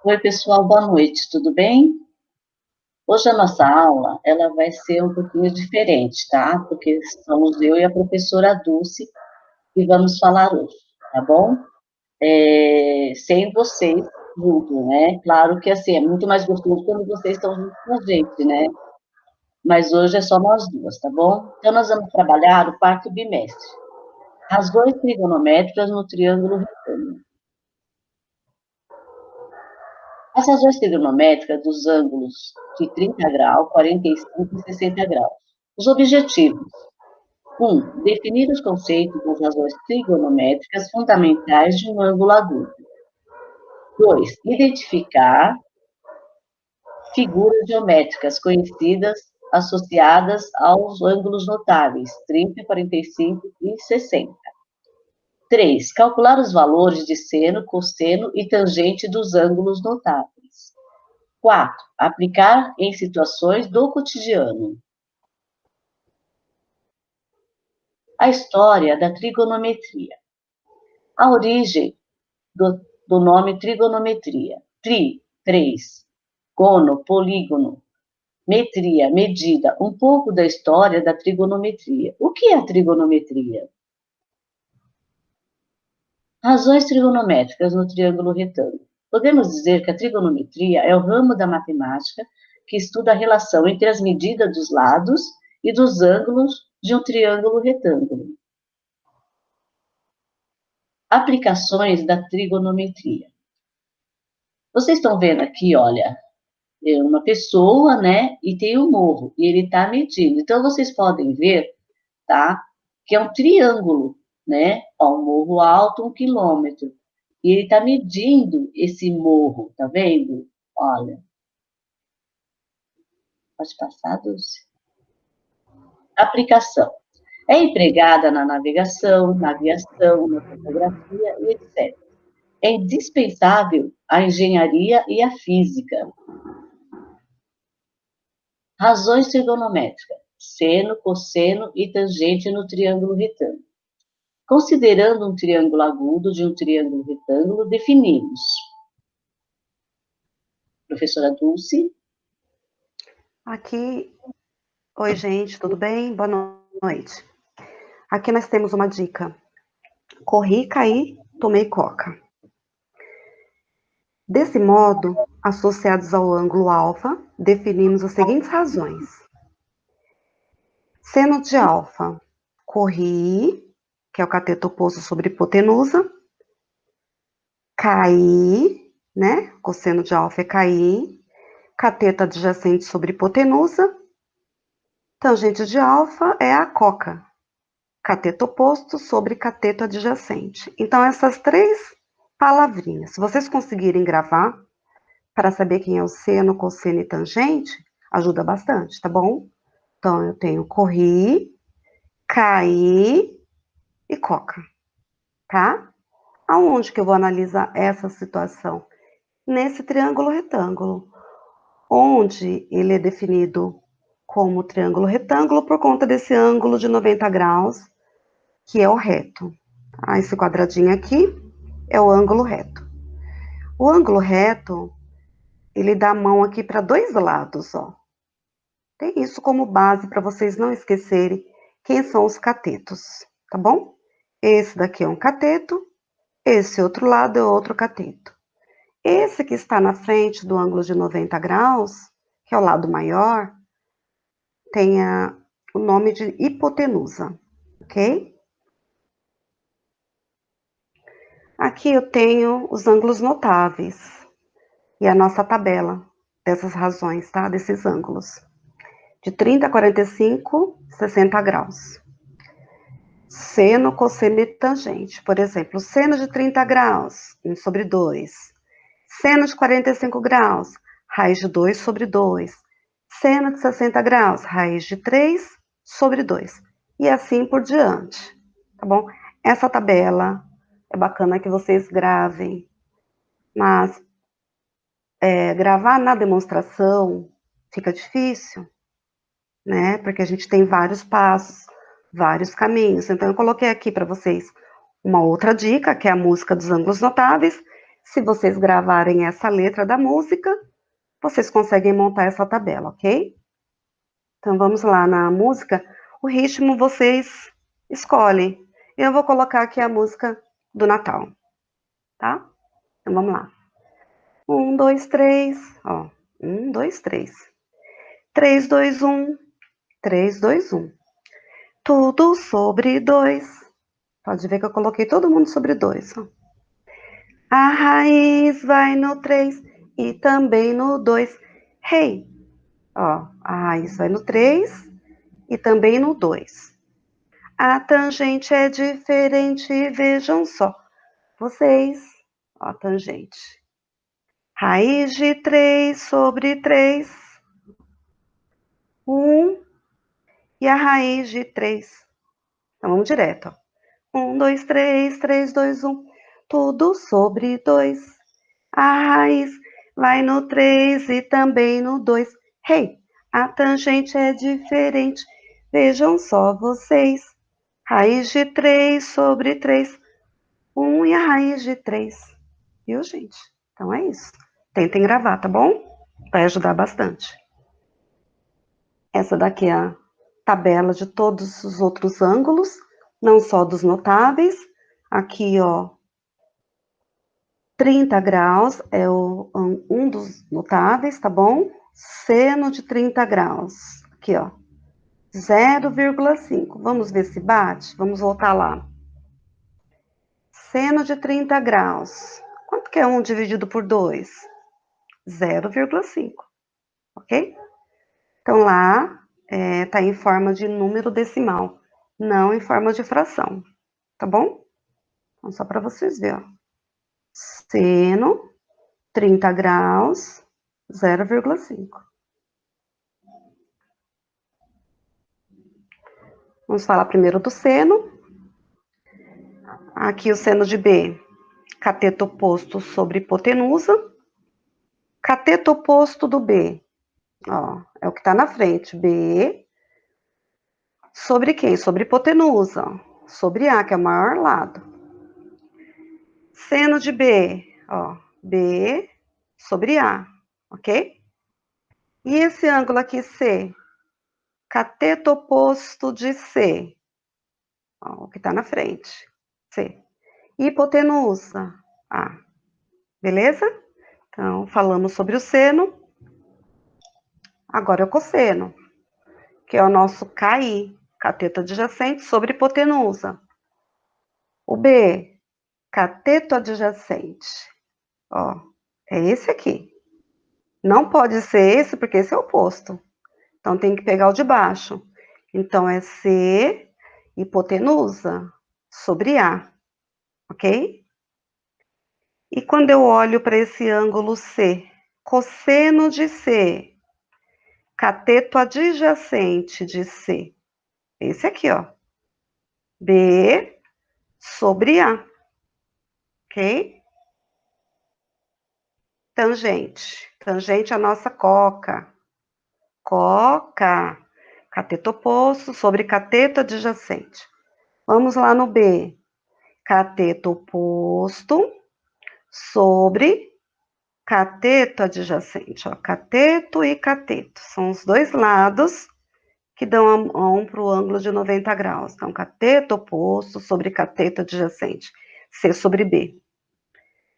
Oi, pessoal, boa noite, tudo bem? Hoje a nossa aula, ela vai ser um pouquinho diferente, tá? Porque somos eu e a professora Dulce que vamos falar hoje, tá bom? Sem vocês junto, né? Claro que, assim, é muito mais gostoso quando vocês estão junto com a gente, né? Mas hoje é só nós duas, tá bom? Então, nós vamos trabalhar o quarto bimestre. Razões trigonométricas no triângulo retângulo. As razões trigonométricas dos ângulos de 30 graus, 45 e 60 graus. Os objetivos. 1. Definir os conceitos das razões trigonométricas fundamentais de um ângulo agudo. 2. Identificar figuras geométricas conhecidas associadas aos ângulos notáveis, 30, 45 e 60. 3. Calcular os valores de seno, cosseno e tangente dos ângulos notáveis. 4. Aplicar em situações do cotidiano. A história da trigonometria. A origem do nome trigonometria. Tri, 3. Cono, polígono. Metria, medida. Um pouco da história da trigonometria. O que é a trigonometria? Razões trigonométricas no triângulo retângulo. Podemos dizer que a trigonometria é o ramo da matemática que estuda a relação entre as medidas dos lados e dos ângulos de um triângulo retângulo. Aplicações da trigonometria. Vocês estão vendo aqui, olha, uma pessoa, né, e tem um morro, e ele está medindo. Então, vocês podem ver, tá, que é um triângulo, né, ó, um morro alto, 1 quilômetro. E ele está medindo esse morro, tá vendo? Olha. Pode passar, Dulce. Aplicação. É empregada na navegação, na aviação, na fotografia e etc. É indispensável a engenharia e a física. Razões trigonométricas. Seno, cosseno e tangente no triângulo retângulo. Considerando um triângulo agudo de um triângulo retângulo, definimos. Professora Dulce. Aqui, oi gente, tudo bem? Boa noite. Aqui nós temos uma dica. Corri, caí, tomei coca. Desse modo, associados ao ângulo alfa, definimos as seguintes razões. Seno de alfa, corri, que é o cateto oposto sobre hipotenusa. Caí, né? Cosseno de alfa é cair. Cateto adjacente sobre hipotenusa. Tangente de alfa é a coca. Cateto oposto sobre cateto adjacente. Então, essas três palavrinhas, se vocês conseguirem gravar, para saber quem é o seno, cosseno e tangente, ajuda bastante, tá bom? Então, eu tenho corri, caí e coca, tá? Aonde que eu vou analisar essa situação? Nesse triângulo retângulo, onde ele é definido como triângulo retângulo por conta desse ângulo de 90 graus, que é o reto. Ah, esse quadradinho aqui é o ângulo reto. O ângulo reto, ele dá a mão aqui para dois lados, ó. Tem isso como base para vocês não esquecerem quem são os catetos, tá bom? Esse daqui é um cateto, esse outro lado é outro cateto. Esse que está na frente do ângulo de 90 graus, que é o lado maior, tem o nome de hipotenusa, ok? Aqui eu tenho os ângulos notáveis e a nossa tabela dessas razões, tá? Desses ângulos. De 30, 45, 60 graus. Seno, cosseno e tangente. Por exemplo, seno de 30 graus, 1 sobre 2. Seno de 45 graus, raiz de 2 sobre 2. Seno de 60 graus, raiz de 3 sobre 2. E assim por diante, tá bom? Essa tabela é bacana que vocês gravem, mas gravar na demonstração fica difícil, né? Porque a gente tem vários passos, vários caminhos. Então, eu coloquei aqui para vocês Uma outra dica, que é a música dos ângulos notáveis. Se vocês gravarem essa letra da música, vocês conseguem montar essa tabela, ok? Então, vamos lá na música. O ritmo vocês escolhem. Eu vou colocar aqui a música do Natal, tá? Então, vamos lá. 1, 2, 3. Ó, 1, 2, 3. 3, 2, 1. 3, 2, 1. Tudo sobre 2. Pode ver que eu coloquei todo mundo sobre 2. A raiz vai no 3 e também no 2. Hey! Ó, a raiz vai no 3 e também no 2. A tangente é diferente, vejam só. Vocês, ó, a tangente. Raiz de 3 sobre 3. 1 e a raiz de 3. Então, vamos direto. Ó. 1, 2, 3, 3, 2, 1. Tudo sobre 2. A raiz vai no 3 e também no 2. Hey, a tangente é diferente. Vejam só vocês. Raiz de 3 sobre 3. 1 e a raiz de 3. Viu, gente? Então é isso. Tentem gravar, tá bom? Vai ajudar bastante. Essa daqui é a tabela de todos os outros ângulos, não só dos notáveis. Aqui, ó, 30 graus é um dos notáveis, tá bom? Seno de 30 graus. Aqui, ó, 0,5. Vamos ver se bate? Vamos voltar lá. Seno de 30 graus. Quanto que é 1 dividido por 2? 0,5, ok? Então, lá tá em forma de número decimal, não em forma de fração, tá bom? Então, só para vocês verem, ó. Seno, 30 graus, 0,5. Vamos falar primeiro do seno. Aqui o seno de B, cateto oposto sobre hipotenusa. Cateto oposto do B, ó, é o que está na frente. B sobre quem? Sobre hipotenusa, ó, sobre A, que é o maior lado. Seno de B, ó, B sobre A, ok? E esse ângulo aqui, C, cateto oposto de C, ó, o que está na frente, C. Hipotenusa, A, beleza? Então, falamos sobre o seno. Agora é o cosseno, que é o nosso KI, cateto adjacente sobre hipotenusa. O B, cateto adjacente, ó, é esse aqui. Não pode ser esse, porque esse é o oposto. Então, tem que pegar o de baixo. Então, é C, hipotenusa, sobre A, ok? E quando eu olho para esse ângulo C, cosseno de C, cateto adjacente de C, esse aqui, ó, B sobre A, ok? Tangente, tangente é a nossa coca, coca, cateto oposto sobre cateto adjacente. Vamos lá no B, cateto oposto sobre cateto adjacente, ó, cateto e cateto, são os dois lados que dão um para o ângulo de 90 graus. Então, cateto oposto sobre cateto adjacente, C sobre B.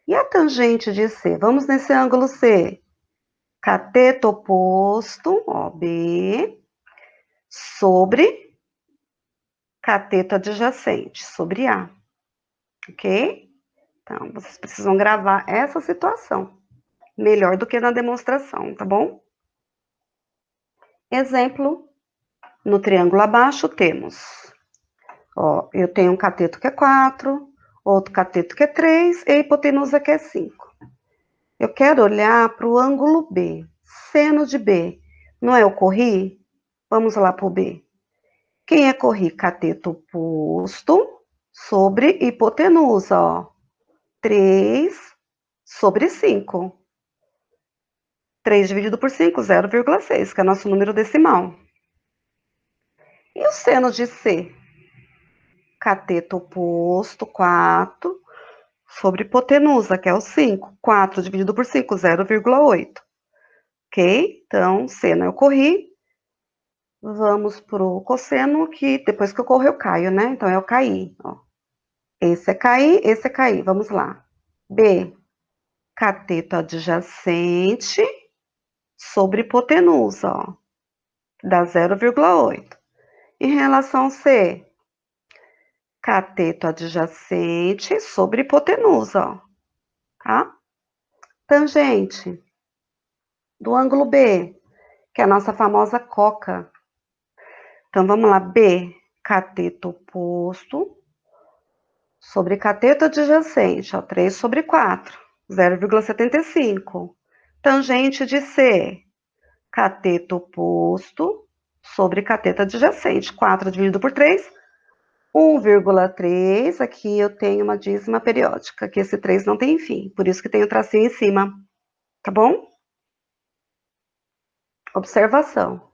E a tangente de C? Vamos nesse ângulo C. Cateto oposto, ó, B, sobre cateto adjacente, sobre A, ok? Então, vocês precisam gravar essa situação, melhor do que na demonstração, tá bom? Exemplo, no triângulo abaixo temos, ó, eu tenho um cateto que é 4, outro cateto que é 3 e a hipotenusa que é 5. Eu quero olhar para o ângulo B, seno de B, não é o corri? Vamos lá para o B. Quem é corri? Cateto oposto sobre hipotenusa, ó, 3 sobre 5. 3 dividido por 5, 0,6, que é nosso número decimal. E o seno de C? cateto oposto, 4, sobre hipotenusa, que é o 5. 4 dividido por 5, 0,8. Ok? Então, seno eu corri. Vamos pro cosseno, que depois que eu corro eu caio, né? Então, eu caí, ó. Esse é cair, esse é cair. Vamos lá. B, cateto adjacente sobre hipotenusa, ó. Dá 0,8. Em relação C, cateto adjacente sobre hipotenusa, ó. Tá? Tangente do ângulo B, que é a nossa famosa coca. Então, vamos lá. B, cateto oposto sobre cateto adjacente, ó, 3 sobre 4, 0,75. Tangente de C, cateto oposto sobre cateto adjacente, 4 dividido por 3, 1,3. Aqui eu tenho uma dízima periódica, que esse 3 não tem fim, por isso que tem o tracinho em cima, tá bom? Observação.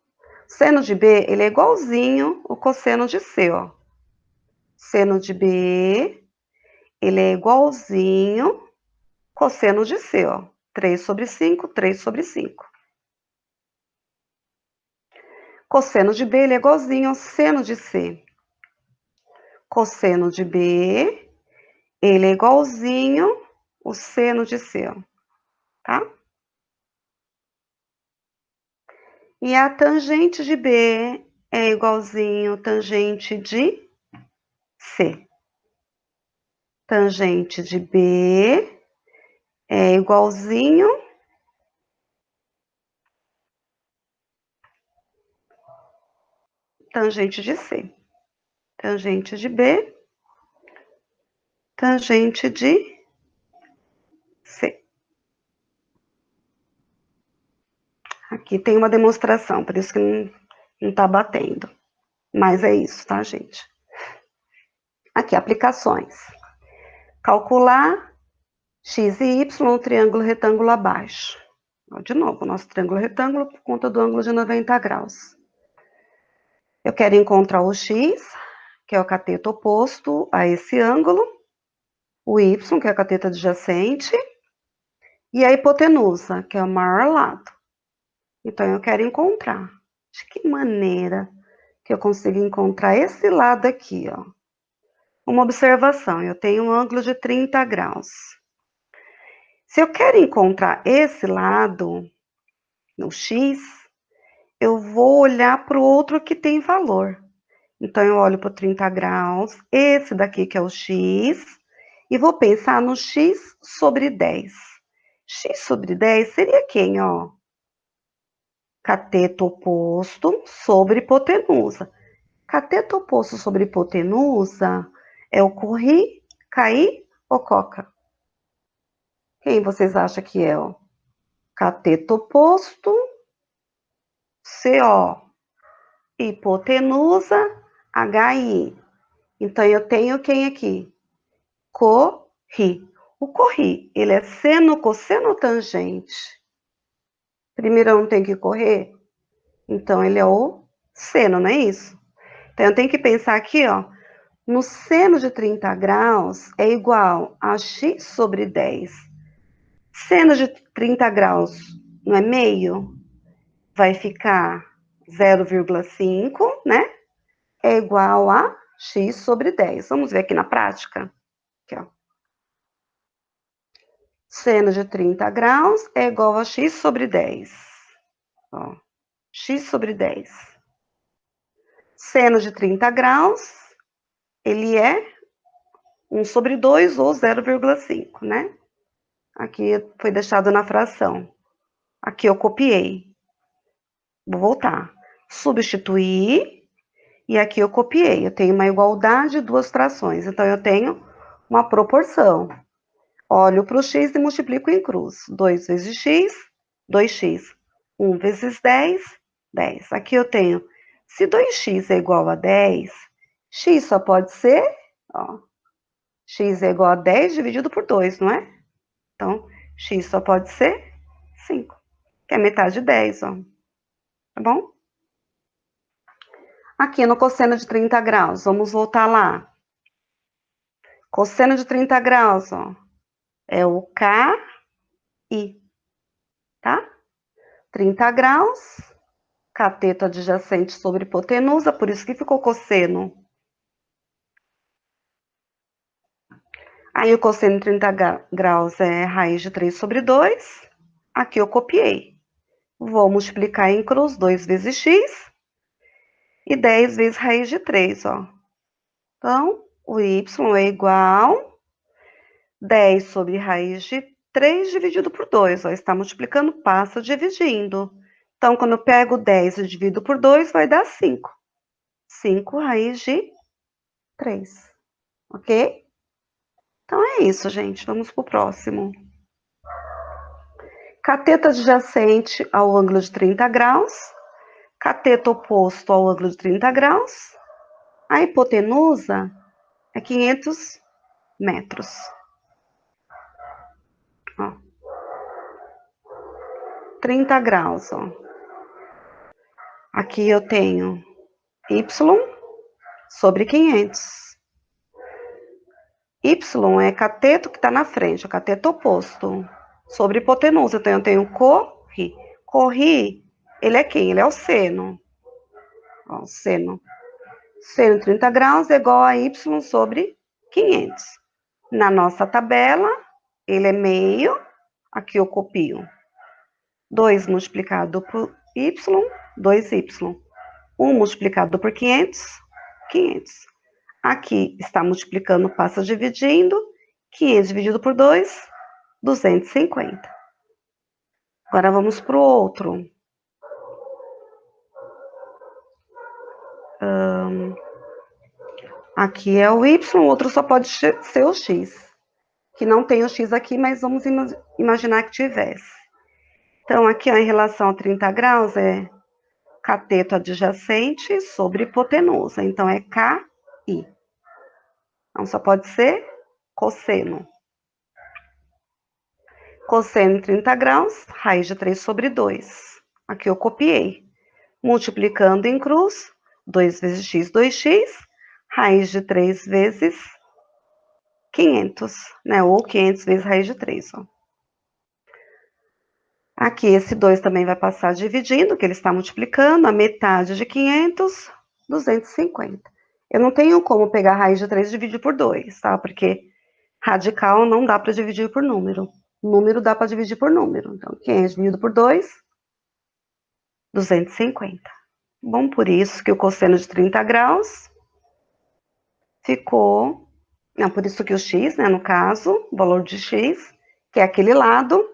Seno de B, ele é igualzinho o cosseno de C, ó. Seno de B, ele é igualzinho cosseno de C, ó. 3 sobre 5, 3 sobre 5. Cosseno de B, ele é igualzinho ao seno de C. Cosseno de B, ele é igualzinho o seno de C, ó. Tá? E a tangente de B é igualzinho tangente de C. Tangente de B é igualzinho tangente de C. Tangente de B, tangente de C. Aqui tem uma demonstração, por isso que não tá batendo. Mas é isso, tá, gente? Aqui, aplicações. Calcular x e y no triângulo retângulo abaixo. De novo, nosso triângulo retângulo por conta do ângulo de 90 graus. Eu quero encontrar o x, que é o cateto oposto a esse ângulo, o y, que é o cateto adjacente, e a hipotenusa, que é o maior lado. Então, eu quero encontrar. De que maneira que eu consigo encontrar esse lado aqui, ó? Uma observação, eu tenho um ângulo de 30 graus. Se eu quero encontrar esse lado, no x, eu vou olhar para o outro que tem valor. Então, eu olho para 30 graus, esse daqui que é o x, e vou pensar no x sobre 10. X sobre 10 seria quem, ó? Cateto oposto sobre hipotenusa. Cateto oposto sobre hipotenusa é o corri, cair ou coca? Quem vocês acham que é, ó? Cateto oposto, CO. Hipotenusa, HI. Então, eu tenho quem aqui? Corri. O corri, ele é seno, cosseno ou tangente? Primeiro eu não tenho que correr? Então, ele é o seno, não é isso? Então, eu tenho que pensar aqui, ó. No seno de 30 graus é igual a x sobre 10. Seno de 30 graus não é meio? Vai ficar 0,5, né? É igual a x sobre 10. Vamos ver aqui na prática. Aqui, ó. Seno de 30 graus é igual a x sobre 10. Ó, x sobre 10. Seno de 30 graus, ele é 1 sobre 2 ou 0,5, né? Aqui foi deixado na fração. Aqui eu copiei. Vou voltar. Substituir. E aqui eu copiei. Eu tenho uma igualdade de duas frações. Então, eu tenho uma proporção. Olho para o x e multiplico em cruz. 2 vezes x, 2x. 1 vezes 10, 10. Aqui eu tenho, se 2x é igual a 10, x só pode ser, ó, x é igual a 10 dividido por 2, não é? Então, x só pode ser 5, que é metade de 10, ó. Tá bom? Aqui no cosseno de 30 graus, vamos voltar lá. Cosseno de 30 graus, ó, é o KI, tá? 30 graus, cateto adjacente sobre hipotenusa, por isso que ficou cosseno. Aí o cosseno de 30 graus é raiz de 3 sobre 2. Aqui eu copiei. Vou multiplicar em cruz 2 vezes x e 10 vezes raiz de 3, ó. Então, o y é igual 10 sobre raiz de 3 dividido por 2. Ó, está multiplicando, passa dividindo. Então, quando eu pego 10 e divido por 2, vai dar 5. 5 raiz de 3. Ok? Então, é isso, gente. Vamos para o próximo. Cateto adjacente ao ângulo de 30 graus. Cateto oposto ao ângulo de 30 graus. A hipotenusa é 500 metros. Ó. 30 graus, ó. Aqui eu tenho y sobre 500. Y é cateto que está na frente, o cateto oposto, sobre hipotenusa. Então, eu tenho corri. Corri, ele é quem? Ele é o seno. Ó, o seno. Seno 30 graus é igual a y sobre 500. Na nossa tabela, ele é meio. Aqui eu copio. 2 multiplicado por y, 2y. 1 multiplicado por 500, 500. Aqui está multiplicando, passa dividindo. 500 dividido por 2, 250. Agora vamos para o outro. Aqui é o y, o outro só pode ser o x. Que não tem o x aqui, mas vamos imaginar que tivesse. Então, aqui, ó, em relação a 30 graus, é cateto adjacente sobre hipotenusa. Então, é KI. Então, só pode ser cosseno. Cosseno em 30 graus, raiz de 3 sobre 2. Aqui eu copiei. Multiplicando em cruz, 2 vezes x, 2x, raiz de 3 vezes 500, né? Ou 500 vezes raiz de 3, ó. Aqui, esse 2 também vai passar dividindo, que ele está multiplicando, a metade de 500, 250. Eu não tenho como pegar a raiz de 3 e dividir por 2, tá? Porque radical não dá para dividir por número. Número dá para dividir por número. Então, 500 dividido por 2, 250. Bom, por isso que o cosseno de 30 graus ficou... Não, por isso que o x, né, no caso, o valor de x, que é aquele lado,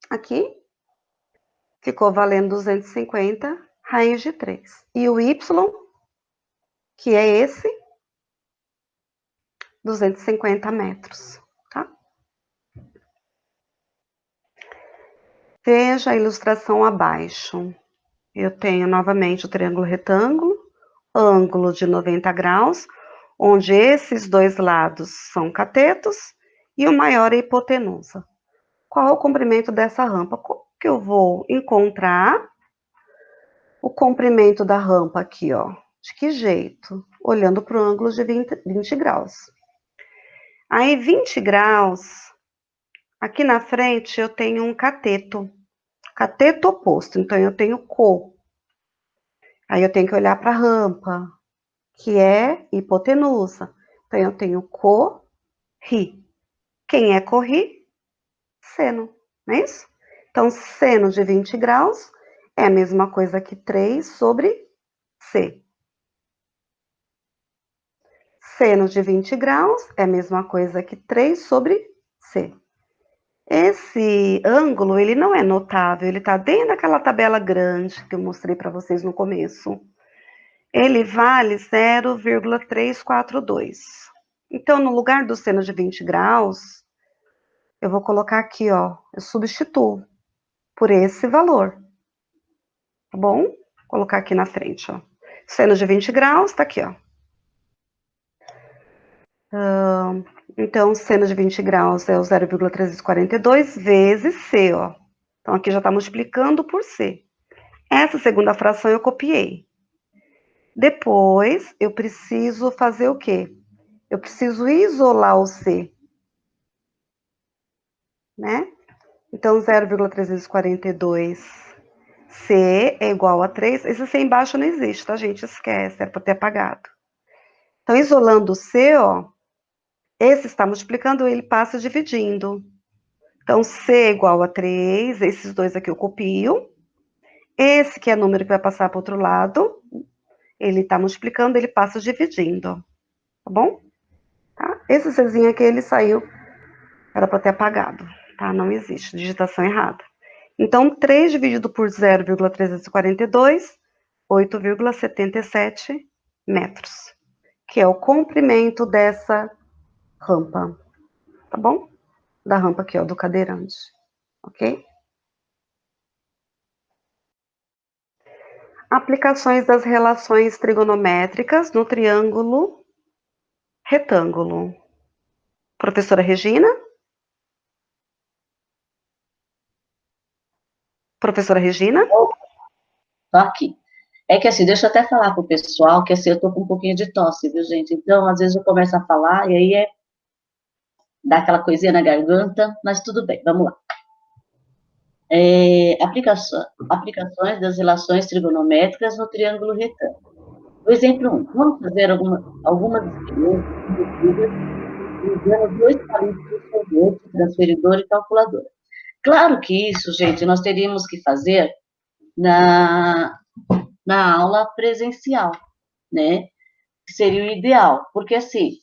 aqui, ficou valendo 250 raiz de 3. E o y, que é esse, 250 metros, tá? Veja a ilustração abaixo. Eu tenho novamente o triângulo retângulo, ângulo de 90 graus, onde esses dois lados são catetos e o maior é a hipotenusa. Qual é o comprimento dessa rampa? Como que eu vou encontrar o comprimento da rampa aqui, ó? De que jeito? Olhando para o ângulo de 20 graus. Aí, 20 graus, aqui na frente eu tenho um cateto. Cateto oposto, então eu tenho co. Aí eu tenho que olhar para a rampa, que é hipotenusa. Então eu tenho co-ri. Quem é corri? Seno, não é isso? Então, seno de 20 graus é a mesma coisa que 3 sobre C. Seno de 20 graus é a mesma coisa que 3 sobre C. Esse ângulo, ele não é notável, ele está dentro daquela tabela grande que eu mostrei para vocês no começo. Ele vale 0,342. Então, no lugar do seno de 20 graus, eu vou colocar aqui, ó, eu substituo por esse valor, tá bom? Vou colocar aqui na frente, ó. Seno de 20 graus, tá aqui, ó. Então, seno de 20 graus é o 0,342 vezes C, ó. Então, aqui já tá multiplicando por C. Essa segunda fração eu copiei. Depois, eu preciso fazer o quê? eu preciso isolar o C, né? Então, 0,342 C é igual a 3. Esse C embaixo não existe, tá, gente? Esquece, era para ter apagado. Então, isolando o C, ó, esse está multiplicando, ele passa dividindo. Então, C é igual a 3, esses dois aqui eu copio. Esse que é número que vai passar para o outro lado, ele está multiplicando, ele passa dividindo, tá bom? Tá? Esse Czinho aqui, ele saiu, era para ter apagado, tá? Não existe, digitação errada. Então, 3 dividido por 0,342, 8,77 metros, que é o comprimento dessa rampa, tá bom? Da rampa aqui, ó, do cadeirante, ok? Aplicações das relações trigonométricas no triângulo retângulo. Professora Regina? Professora Regina? Tô aqui. É que assim, deixa eu até falar pro pessoal que assim, eu tô com um pouquinho de tosse, viu, gente? Então, às vezes eu começo a falar e aí dá aquela coisinha na garganta, mas tudo bem, vamos lá. Aplicações das relações trigonométricas no triângulo retângulo. O exemplo 1. Vamos fazer algumas experiências usando dois palitos de sorvete, transferidor e calculadora. Claro que isso, gente, nós teríamos que fazer na, na aula presencial, né? Que seria o ideal, porque assim,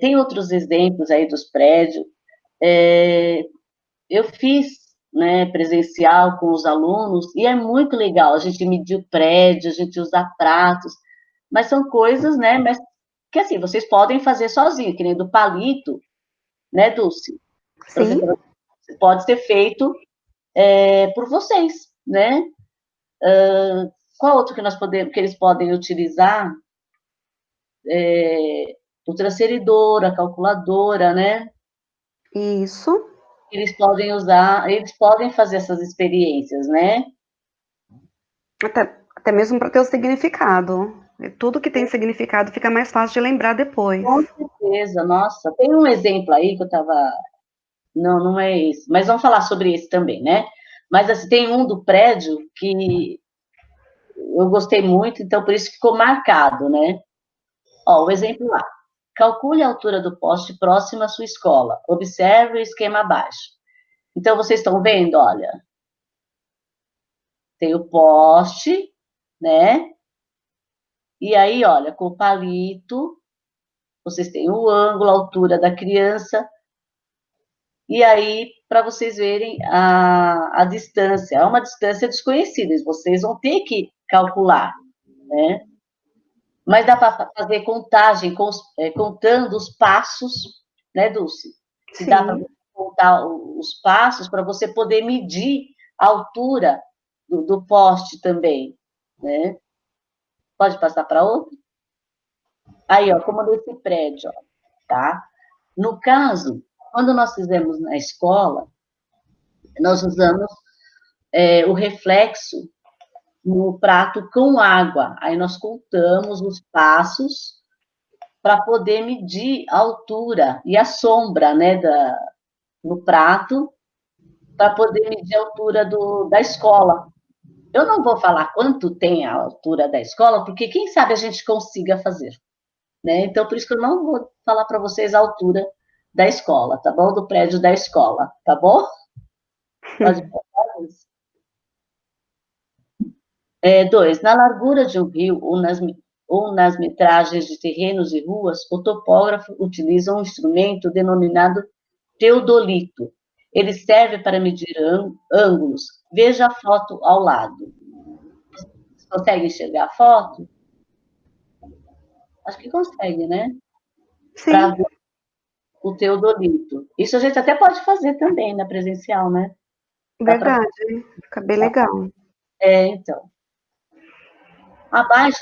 tem outros exemplos aí dos prédios, eu fiz, né, presencial com os alunos, e é muito legal, a gente medir o prédio, a gente usar pratos, mas são coisas, né, mas que assim, vocês podem fazer sozinho, que nem do palito, né, Dulce? Sim. Pode ser feito por vocês, né? Qual outro que nós podemos, que eles podem utilizar? O transferidor, a calculadora, né? Isso. Eles podem usar, eles podem fazer essas experiências, né? Até mesmo para ter o significado. Tudo que tem significado fica mais fácil de lembrar depois. Com certeza, nossa. Tem um exemplo aí que eu estava. Não, não é esse, mas vamos falar sobre esse também, né? Mas assim, tem um do prédio que eu gostei muito, então por isso ficou marcado, né? Ó, o exemplo lá. Calcule a altura do poste próximo à sua escola. Observe o esquema abaixo. Então, vocês estão vendo, olha, tem o poste, né? E aí, olha, com o palito, vocês têm o ângulo, a altura da criança, e aí, para vocês verem a distância, é uma distância desconhecida, vocês vão ter que calcular, né? Mas dá para fazer contagem, contando os passos, né, Dulce? Se dá para Sim. contar os passos, para você poder medir a altura do poste também, né? Pode passar para outro? Aí, ó, como nesse prédio, ó, tá? No caso, quando nós fizemos na escola, nós usamos o reflexo no prato com água. Aí nós contamos os passos para poder medir a altura e a sombra, né, no prato, para poder medir a altura da escola. Eu não vou falar quanto tem a altura da escola, porque quem sabe a gente consiga fazer, né? Então, por isso que eu não vou falar para vocês a altura da escola, tá bom? Do prédio da escola, tá bom? Pode falar isso. 2. Na largura de um rio ou nas metragens de terrenos e ruas, o topógrafo utiliza um instrumento denominado teodolito. Ele serve para medir ângulos. Veja a foto ao lado. Você consegue enxergar a foto? Acho que consegue, né? Para Sim. ver o teodolito. Isso a gente até pode fazer também na presencial, né? Dá para. Verdade. Fica bem legal. Então. Abaixo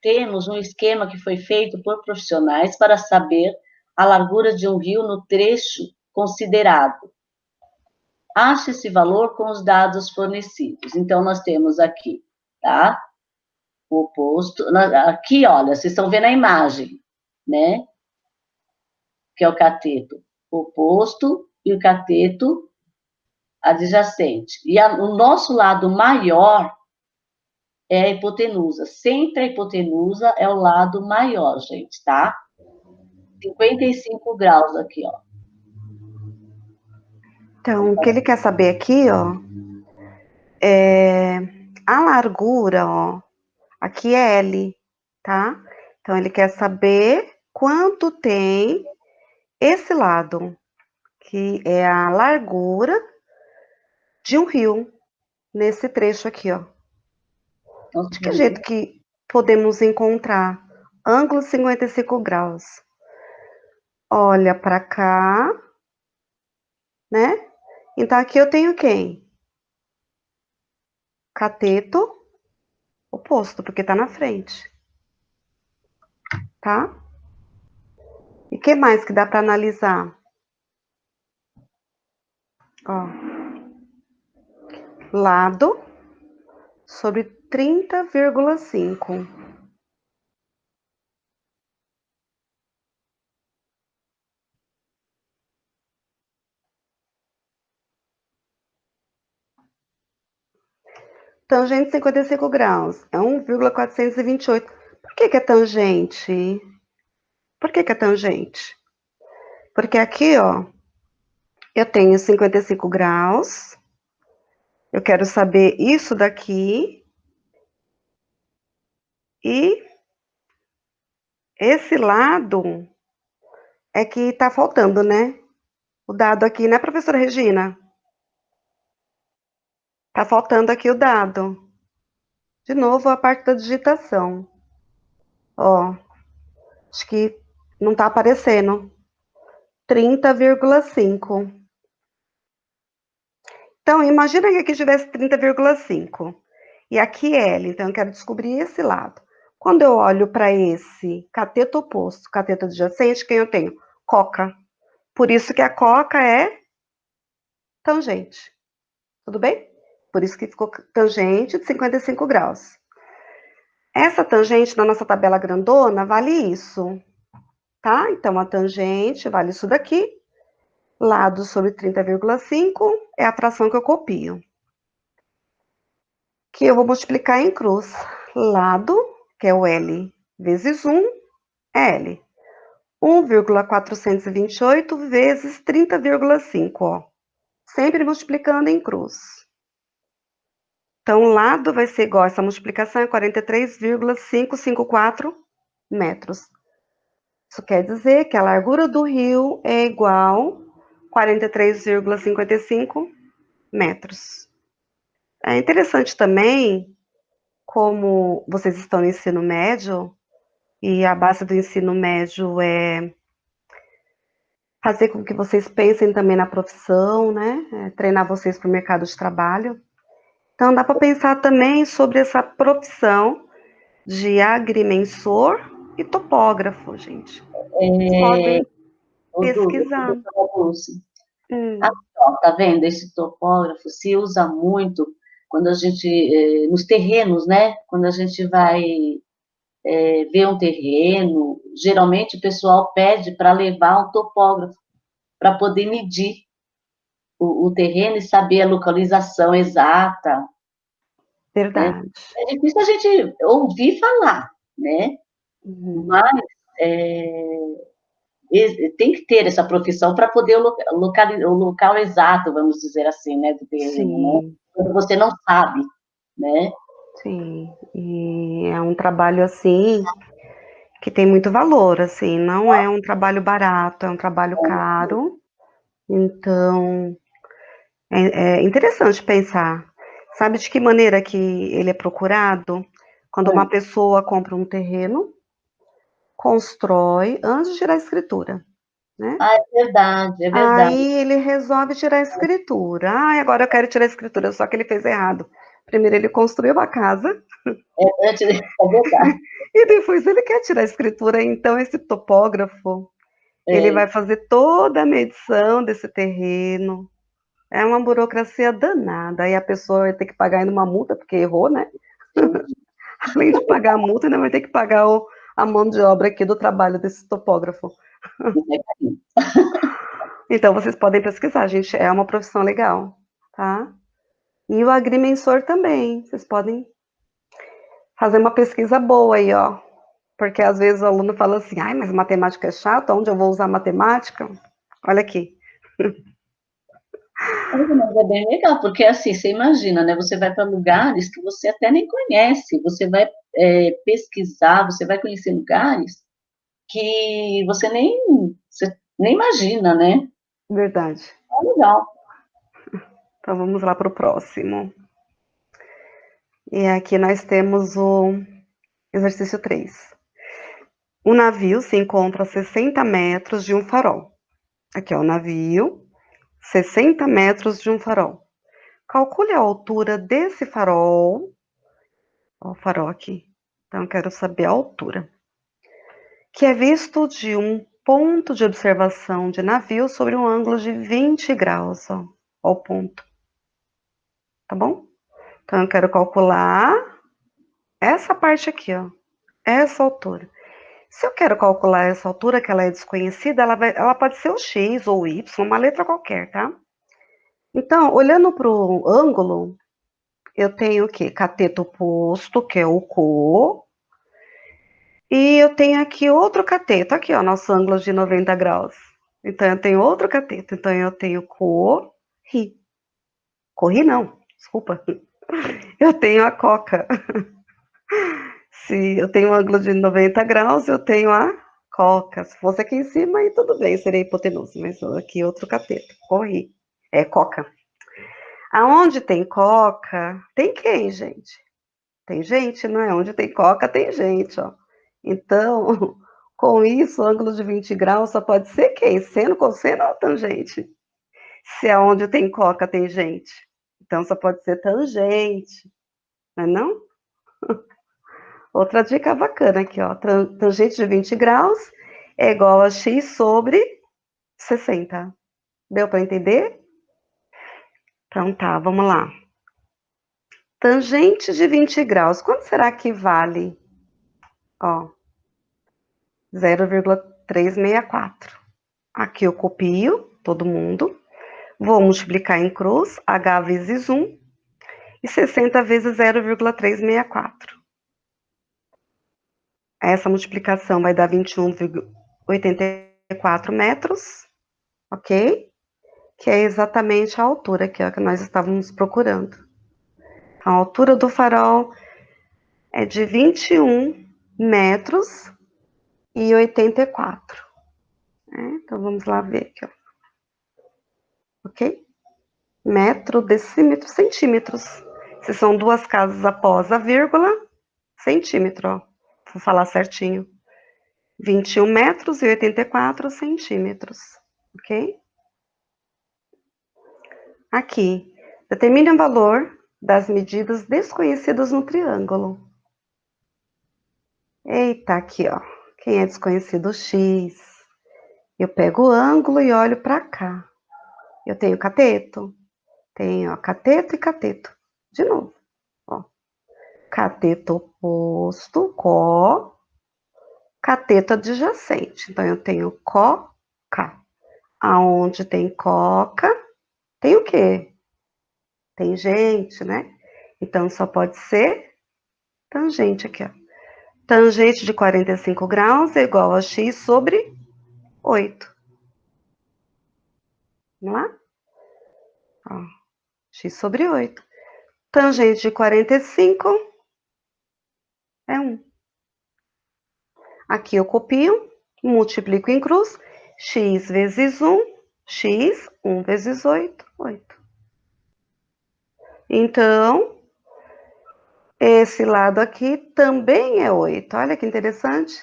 temos um esquema que foi feito por profissionais para saber a largura de um rio no trecho considerado. Ache esse valor com os dados fornecidos. Então, nós temos aqui, tá? O oposto. Aqui, olha, vocês estão vendo a imagem, né? que é o cateto oposto e o cateto adjacente. E o nosso lado maior é a hipotenusa. Sempre a hipotenusa é o lado maior, gente, tá? 55 graus aqui, ó. Então, o que ele quer saber aqui, ó, é a largura, ó, aqui é L, tá? Então, ele quer saber quanto tem esse lado, que é a largura de um rio, nesse trecho aqui, ó. Então, De que jeito que podemos encontrar ângulo 55 graus? Olha para cá, né? Então, aqui eu tenho quem? Cateto oposto, porque tá na frente. Tá? E o que mais que dá para analisar? Ó, lado sobre 30,5. Tangente 55 graus é 1,428. Por que é tangente? Por que é tangente? Porque aqui, ó, eu tenho 55 graus. Eu quero saber isso daqui. E esse lado é que tá faltando, né? O dado aqui, né, professora Regina? Tá faltando aqui o dado. De novo, a parte da digitação. Ó, acho que não tá aparecendo. 30,5. Então, imagina que aqui tivesse 30,5. E aqui L, então eu quero descobrir esse lado. Quando eu olho para esse cateto oposto, cateto adjacente, quem eu tenho? Coca. Por isso que a coca é tangente. Tudo bem? Por isso que ficou tangente de 55 graus. Essa tangente na nossa tabela grandona vale isso, tá? Então, a tangente vale isso daqui. Lado sobre 30,5 é a fração que eu copio. Que eu vou multiplicar em cruz. Lado, que é o L, vezes 1, é L. 1,428 vezes 30,5, ó. Sempre multiplicando em cruz. Então, o lado vai ser igual, essa multiplicação é 43,554 metros. Isso quer dizer que a largura do rio é igual a 43,55 metros. É interessante também, como vocês estão no ensino médio, e a base do ensino médio é fazer com que vocês pensem também na profissão, né? Treinar vocês para o mercado de trabalho. Então, dá para pensar também sobre essa profissão de agrimensor e topógrafo, gente. Vocês podem pesquisar. Ó, tá vendo? Esse topógrafo se usa muito quando a gente, nos terrenos, né? Quando a gente vai ver um terreno, geralmente o pessoal pede para levar um topógrafo para poder medir o terreno e saber a localização exata. Né? Verdade. É difícil a gente ouvir falar, né? Mas tem que ter essa profissão para poder o local exato, vamos dizer assim, né, do terreno, né? Sim, Quando você não sabe, né? sim. E é um trabalho assim que tem muito valor, assim, não é um trabalho barato, é um trabalho caro. Então, é interessante pensar. Sabe de que maneira que ele é procurado? Quando uma pessoa compra um terreno, constrói antes de tirar a escritura, né? Ah, é verdade, é verdade. Aí ele resolve tirar a escritura. Ah, agora eu quero tirar a escritura, só que ele fez errado. Primeiro ele construiu a casa É verdade. e depois ele quer tirar a escritura. Então esse topógrafo, ele vai fazer toda a medição desse terreno. É uma burocracia danada. Aí a pessoa vai ter que pagar ainda uma multa porque errou, né? Além de pagar a multa, ainda vai ter que pagar a mão de obra aqui do trabalho desse topógrafo. E vai caindo. Então, vocês podem pesquisar, gente, é uma profissão legal, tá? E o agrimensor também, vocês podem fazer uma pesquisa boa aí, ó. Porque às vezes o aluno fala assim, ai, mas matemática é chato, onde eu vou usar matemática? Olha aqui. Mas é bem legal, porque assim, você imagina, né? Você vai para lugares que você até nem conhece, você vai pesquisar, você vai conhecer lugares que você nem imagina, né? Verdade. É legal. Então vamos lá para o próximo. E aqui nós temos o exercício 3. O navio se encontra a 60 metros de um farol. Aqui, ó, o navio, 60 metros de um farol. Calcule a altura desse farol. Ó, o farol aqui. Então, eu quero saber a altura. Que é visto de um ponto de observação de navio sobre um ângulo de 20 graus, ó. Ó o ponto. Tá bom? Então, eu quero calcular essa parte aqui, ó. Essa altura. Se eu quero calcular essa altura, que ela é desconhecida, ela pode ser o X ou o Y, uma letra qualquer, tá? Então, olhando para o ângulo, eu tenho o quê? Cateto oposto, que é o co, e eu tenho aqui outro cateto, aqui, ó, nosso ângulo de 90 graus. Então, eu tenho outro cateto, então eu tenho corri. Corri não, desculpa. Eu tenho a coca. Se eu tenho um ângulo de 90 graus, eu tenho a coca. Se fosse aqui em cima, aí tudo bem, seria hipotenusa, mas aqui outro cateto, corri. É coca. Aonde tem coca, tem quem, gente? Tem gente, não é? Onde tem coca, tem gente, ó. Então, com isso, o ângulo de 20 graus só pode ser quem? Seno, cosseno ou tangente? Se é onde tem coca, tem gente. Então, só pode ser tangente, não é não? Outra dica bacana aqui, ó. Tangente de 20 graus é igual a x sobre 60. Deu para entender? Então tá, vamos lá. Tangente de 20 graus, quanto será que vale? Ó, 0,364. Aqui eu copio, todo mundo. Vou multiplicar em cruz, h vezes 1, e 60 vezes 0,364. Essa multiplicação vai dar 21,84 metros, ok? Que é exatamente a altura aqui, ó, que nós estávamos procurando. A altura do farol é de 21 metros e 84. Então, vamos lá ver aqui, ó. Ok? Metro, decímetro, centímetros. Se são duas casas após a vírgula, centímetro, ó. Vou falar certinho. 21 metros e 84 centímetros. Ok? Aqui. Determine o valor das medidas desconhecidas no triângulo. Eita, aqui, ó. Quem é desconhecido? X. Eu pego o ângulo e olho para cá. Eu tenho cateto? Tenho, ó, cateto e cateto. De novo, ó. Cateto oposto, có. Cateto adjacente. Então, eu tenho coca. Aonde tem coca, tem o quê? Tem gente, né? Então, só pode ser tangente aqui, ó. Tangente de 45 graus é igual a x sobre 8. Vamos lá? Ó, x sobre 8. Tangente de 45 é 1. Aqui eu copio, multiplico em cruz, x vezes 1, x, 1 vezes 8, 8. Então, esse lado aqui também é 8. Olha que interessante.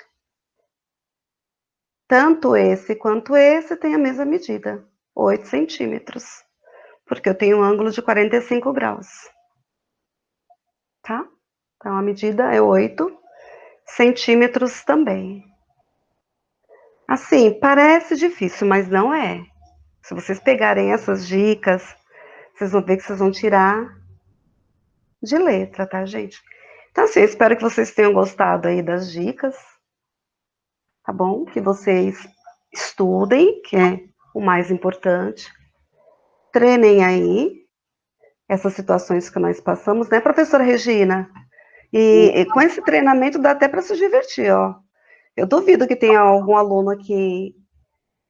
Tanto esse quanto esse têm a mesma medida, 8 centímetros. Porque eu tenho um ângulo de 45 graus. Tá? Então, a medida é 8 centímetros também. Assim, parece difícil, mas não é. Se vocês pegarem essas dicas, vocês vão ver que vocês vão tirar de letra, tá, gente? Então, assim, eu espero que vocês tenham gostado aí das dicas, tá bom? Que vocês estudem, que é o mais importante, treinem aí essas situações que nós passamos, né, professora Regina? E com esse treinamento dá até para se divertir, ó. Eu duvido que tenha algum aluno que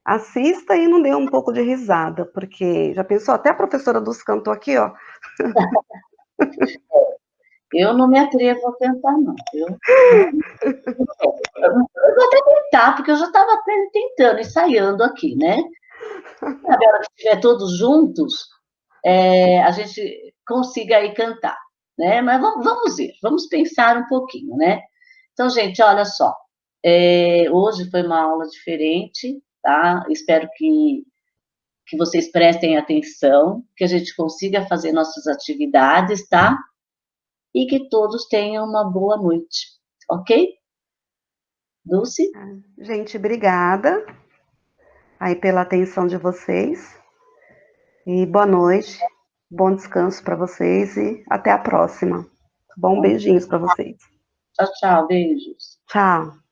assista e não dê um pouco de risada, porque já pensou, até a professora dos cantos aqui, ó. Eu não me atrevo a cantar, não. Eu vou até tentar, porque eu já estava tentando, ensaiando aqui, né? Sabe, a hora que estiver todos juntos, a gente consiga aí cantar, né? Mas vamos ver, vamos pensar um pouquinho, né? Então, gente, olha só, hoje foi uma aula diferente, tá? Espero que vocês prestem atenção, que a gente consiga fazer nossas atividades, tá? E que todos tenham uma boa noite, ok? Dulce? Gente, obrigada aí pela atenção de vocês. E boa noite, bom descanso para vocês e até a próxima. Bom, beijinhos para vocês. Tchau, tchau, beijos. Tchau.